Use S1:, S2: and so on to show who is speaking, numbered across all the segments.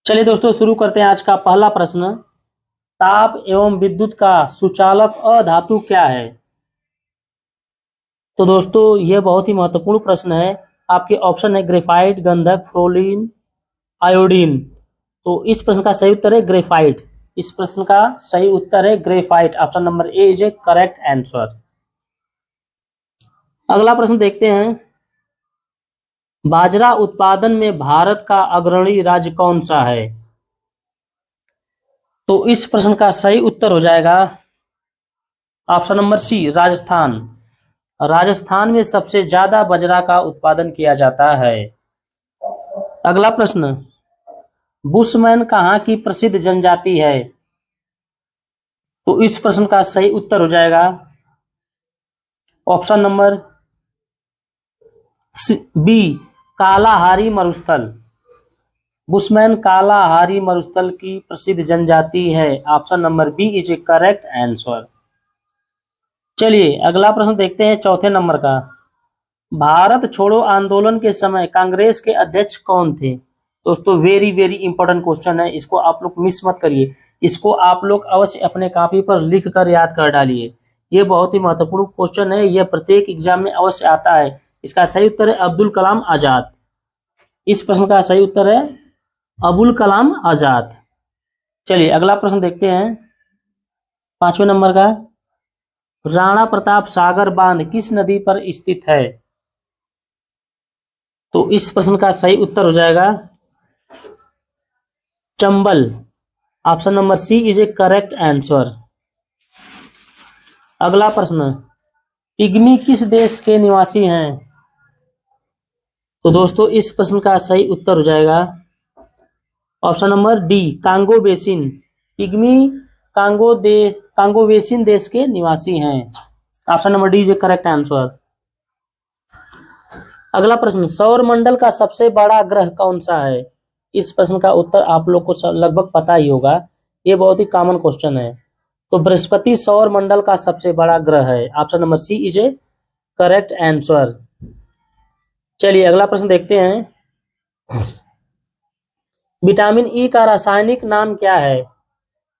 S1: चलिए दोस्तों, शुरू करते हैं आज का पहला प्रश्न। ताप एवं विद्युत का सुचालक अधातु क्या है? तो दोस्तों यह बहुत ही महत्वपूर्ण प्रश्न है। आपके ऑप्शन है ग्रेफाइट, गंधक, फ्लोरीन, आयोडीन। तो इस प्रश्न का सही उत्तर है ग्रेफाइट। इस प्रश्न का सही उत्तर है graphite. Option number A is a correct answer. अगला प्रश्न देखते हैं। बाजरा उत्पादन में भारत का अग्रणी राज्य कौन सा है? तो इस प्रश्न का सही उत्तर हो जाएगा option number C, Rajasthan. Rajasthan में सबसे ज्यादा बाजरा का उत्पादन किया जाता है। अगला प्रश्न, बुशमैन कहाँ की प्रसिद्ध जनजाति है? तो इस प्रश्न का सही उत्तर हो जाएगा ऑप्शन नंबर बी, कालाहारी मरुस्थल। बुशमैन कालाहारी मरुस्थल की प्रसिद्ध जनजाति है। Option number B is a correct answer. चलिए अगला प्रश्न देखते हैं, चौथे नंबर का। भारत छोड़ो आंदोलन के समय कांग्रेस के अध्यक्ष कौन थे? दोस्तों वेरी वेरी इंपॉर्टेंट क्वेश्चन है, इसको आप लोग मिस मत करिए। इसको आप लोग अवश्य अपने कॉपी पर लिख कर याद कर डालिए। ये बहुत ही महत्वपूर्ण क्वेश्चन है, यह प्रत्येक एग्जाम में अवश्य आता है। इसका सही उत्तर है अब्दुल कलाम आजाद। इस प्रश्न का सही उत्तर है अबुल कलाम आजाद। चलिए अगला प्रश्न देखते हैं, पांचवें नंबर का। राणा प्रताप सागर बांध किस नदी पर स्थित है? तो इस प्रश्न का सही उत्तर हो जाएगा Chambal. Option number C is a correct answer. अगला प्रश्न, पिग्मी किस देश के निवासी हैं? तो दोस्तों इस प्रश्न का सही उत्तर हो जाएगा option number D, Congo basin. Pygmy Congo basin देश के निवासी हैं। Option number D is a correct answer. अगला प्रश्न, सौर मंडल का सबसे बड़ा ग्रह कौन सा है? इस प्रश्न का उत्तर आप लोग को लगभग पता ही होगा, ये बहुत ही कॉमन क्वेश्चन है। तो बृहस्पति सौर मंडल का सबसे बड़ा ग्रह है। Option number C is a correct answer. चलिए अगला प्रश्न देखते हैं, विटामिन ई का रासायनिक नाम क्या है?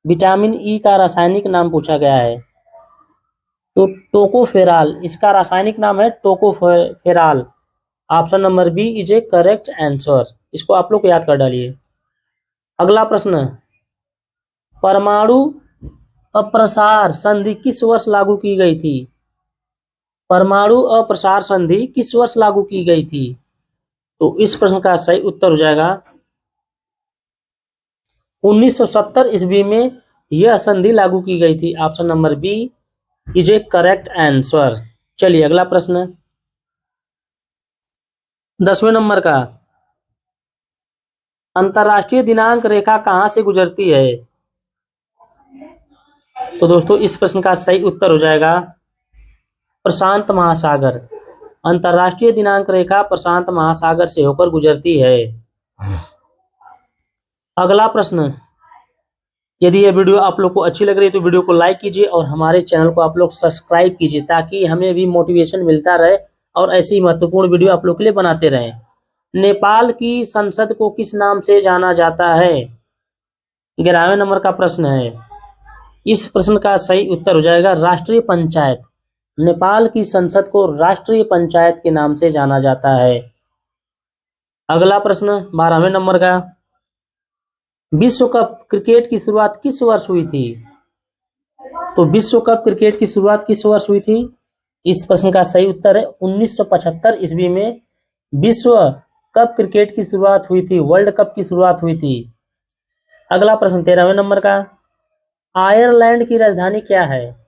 S1: विटामिन ई का रासायनिक नाम पूछा गया है। तो टोकोफेराल, इसका रासायनिक नाम है tocopherol. Option number B is a correct answer. इसको आप लोग याद कर डालिए। अगला प्रश्न, परमाणु अप्रसार संधि किस वर्ष लागू की गई थी? परमाणु अप्रसार संधि किस वर्ष लागू की गई थी? तो इस प्रश्न का सही उत्तर हो जाएगा 1970 ईस्वी में यह संधि लागू की गई थी। Option number B is a correct answer. चलिए अगला प्रश्न, 10वें नंबर का। अंतरराष्ट्रीय दिनांक रेखा कहां से गुजरती है? तो दोस्तों इस प्रश्न का सही उत्तर हो जाएगा प्रशांत महासागर। अंतरराष्ट्रीय दिनांक रेखा प्रशांत महासागर से होकर गुजरती है। अगला प्रश्न, यदि यह वीडियो आप लोग को अच्छी लग रही है तो वीडियो को लाइक कीजिए और हमारे चैनल को आप लोग सब्सक्राइब कीजिए, ताकि हमें भी मोटिवेशन मिलता रहे और ऐसी महत्वपूर्ण वीडियो आप लोग के लिए बनाते रहें। नेपाल की संसद को किस नाम से जाना जाता है? 11वें नंबर का प्रश्न है। इस प्रश्न का सही उत्तर हो जाएगा राष्ट्रीय पंचायत। नेपाल की संसद को राष्ट्रीय पंचायत के नाम से जाना जाता है। अगला प्रश्न 12वें नंबर का, विश्व कप क्रिकेट की शुरुआत किस वर्ष हुई थी? तो विश्व कप क्रिकेट की शुरुआत किस वर्ष हुई थी? इस प्रश्न का सही उत्तर है 1975 ईस्वी में विश्व कप क्रिकेट की शुरुआत हुई थी, वर्ल्ड कप की शुरुआत हुई थी। अगला प्रश्न 13वें नंबर का, आयरलैंड की राजधानी क्या है?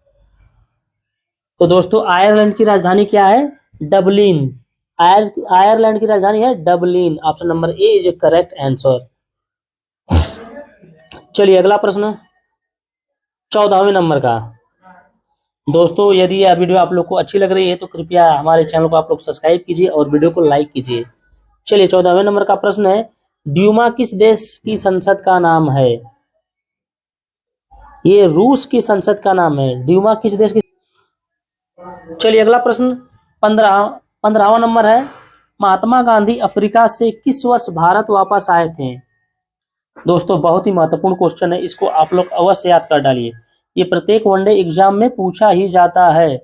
S1: तो दोस्तों आयरलैंड की राजधानी क्या है? डबलिन। आयरलैंड की राजधानी है Dublin. Option number A is a correct answer. चलिए अगला प्रश्न 14वें नंबर का। दोस्तों यदि यह वीडियो आप लोग को अच्छी लग रही है तो कृपया हमारे चैनल को आप लोग सब्सक्राइब कीजिए और वीडियो को लाइक कीजिए। चलिए 14वें नंबर का प्रश्न है, ड्यूमा किस देश की संसद का नाम है? ये रूस की संसद का नाम है। ड्यूमा किस देश की? चलिए अगला प्रश्न 15वां नंबर है, महात्मा गांधी अफ्रीका से किस वर्ष भारत वापस आए थे? दोस्तों बहुत ही महत्वपूर्ण क्वेश्चन है, इसको आप लोग अवश्य याद कर डालिए। ये प्रत्येक वनडे एग्जाम में पूछा ही जाता है।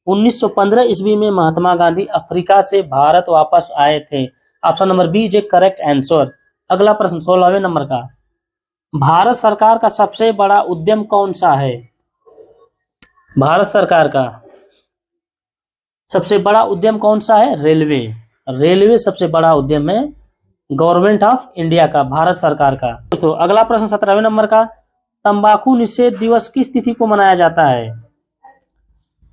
S1: 1915 ईस्वी में महात्मा गांधी अफ्रीका से भारत वापस आए थे। Option number B is a correct answer. अगला प्रश्न 16वें नंबर का, भारत सरकार का सबसे बड़ा उद्यम कौन सा है? भारत सरकार का सबसे बड़ा उद्यम कौन सा है? रेलवे। रेलवे सबसे बड़ा उद्यम है गवर्नमेंट ऑफ इंडिया का, भारत सरकार का। तो अगला प्रश्न 17वें नंबर का, तंबाकू निषेध दिवस किस तिथि को मनाया जाता है?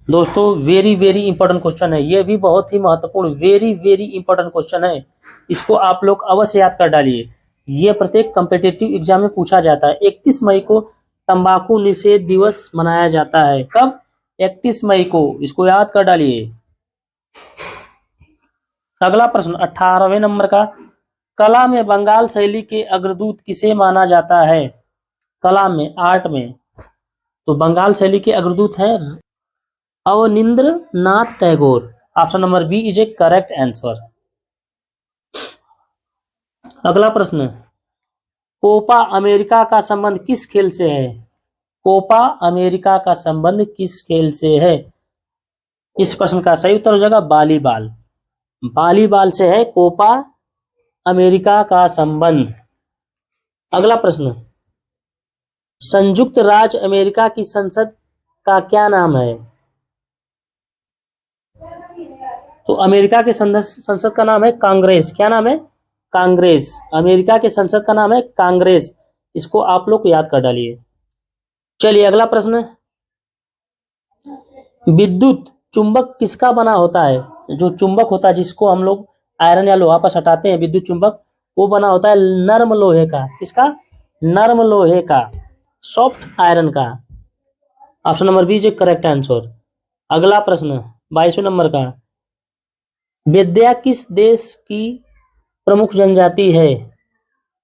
S1: दोस्तों वेरी वेरी इंपॉर्टेंट क्वेश्चन है, ये भी बहुत ही महत्वपूर्ण, वेरी वेरी इंपॉर्टेंट क्वेश्चन है, इसको आप लोग अवश्य याद कर डालिए। ये प्रत्येक कॉम्पिटिटिव एग्जाम में पूछा जाता है। 31 मई को तंबाकू निषेध दिवस मनाया जाता है। कब? 31 मई को, इसको याद कर डालिए। अगला प्रश्न 18वें नंबर का, कला में बंगाल शैली के अग्रदूत किसे माना जाता है? कला में, आर्ट में, तो बंगाल शैली के अग्रदूत हैं Abanindranath Tagore. Option number B is a correct answer. अगला प्रश्न, कोपा अमेरिका का संबंध किस खेल से है? कोपा अमेरिका का संबंध किस खेल से है? इस प्रश्न का सही उत्तर हो जाएगा वॉलीबॉल। वॉलीबॉल से है कोपा अमेरिका का संबंध। अगला प्रश्न, संयुक्त राज्य अमेरिका की संसद का क्या नाम है? तो अमेरिका के संसद का नाम है कांग्रेस। क्या नाम है? कांग्रेस। अमेरिका के संसद का नाम है कांग्रेस। इसको आप लोग याद कर डालिए। चलिए अगला प्रश्न, विद्युत चुंबक किसका बना होता है? जो चुंबक होता है जिसको हम लोग आयरन या लोहा पर हटाते हैं, विद्युत चुंबक, वो बना होता है नर्म लोहे का। किसका? नर्म लोहे का, सॉफ्ट आयरन का। Option number B is correct answer. अगला प्रश्न 22वें नंबर का, वेद्या किस देश की प्रमुख जनजाति है?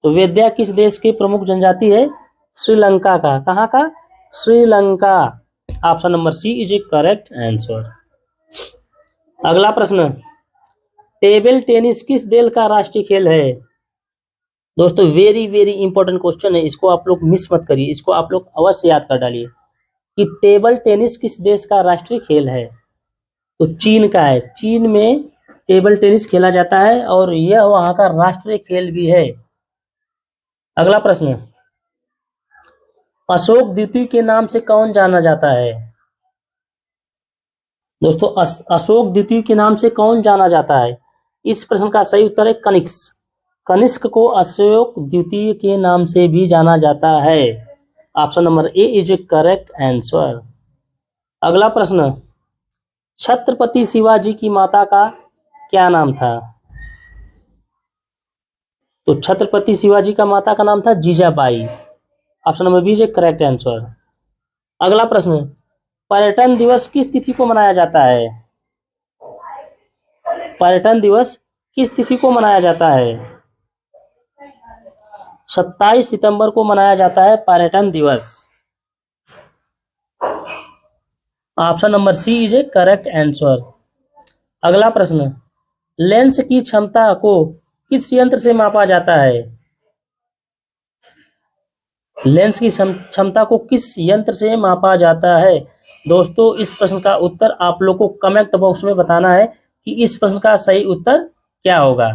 S1: तो वेद्या किस देश की प्रमुख जनजाति है? श्रीलंका का। कहाँ का? Sri Lanka. Option number C is a correct answer. अगला प्रश्न, टेबल टेनिस किस देश का राष्ट्रीय खेल है? दोस्तों वेरी वेरी इंपॉर्टेंट क्वेश्चन है, इसको आप लोग मिस मत करिए, इसको आप लोग अवश्य याद कर डालिए कि टेबल टेनिस किस देश का राष्ट्रीय खेल है? तो चीन का है। चीन में टेबल टेनिस खेला जाता है और यह वहां का राष्ट्रीय खेल भी है। अगला प्रश्न, अशोक द्वितीय के नाम से कौन जाना जाता है? दोस्तों अशोक द्वितीय के नाम से कौन जाना जाता है? इस प्रश्न का सही उत्तर है कनिष्क। कनिष्क को अशोक द्वितीय के नाम से भी जाना जाता है। Option number A is a correct answer. अगला प्रश्न, छत्रपति शिवाजी की माता का क्या नाम था? तो छत्रपति शिवाजी का माता का नाम था Jijabai. Option number B is a correct answer. अगला प्रश्न, पर्यटन दिवस किस तिथि को मनाया जाता है? पर्यटन दिवस किस तिथि को मनाया जाता है? 27 सितंबर को मनाया जाता है पर्यटन दिवस। Option number C is a correct answer. अगला प्रश्न, लेंस की क्षमता को किस यंत्र से मापा जाता है? लेंस की क्षमता को किस यंत्र से मापा जाता है? दोस्तों इस प्रश्न का उत्तर आप लोग को कमेंट बॉक्स में बताना है कि इस प्रश्न का सही उत्तर क्या होगा।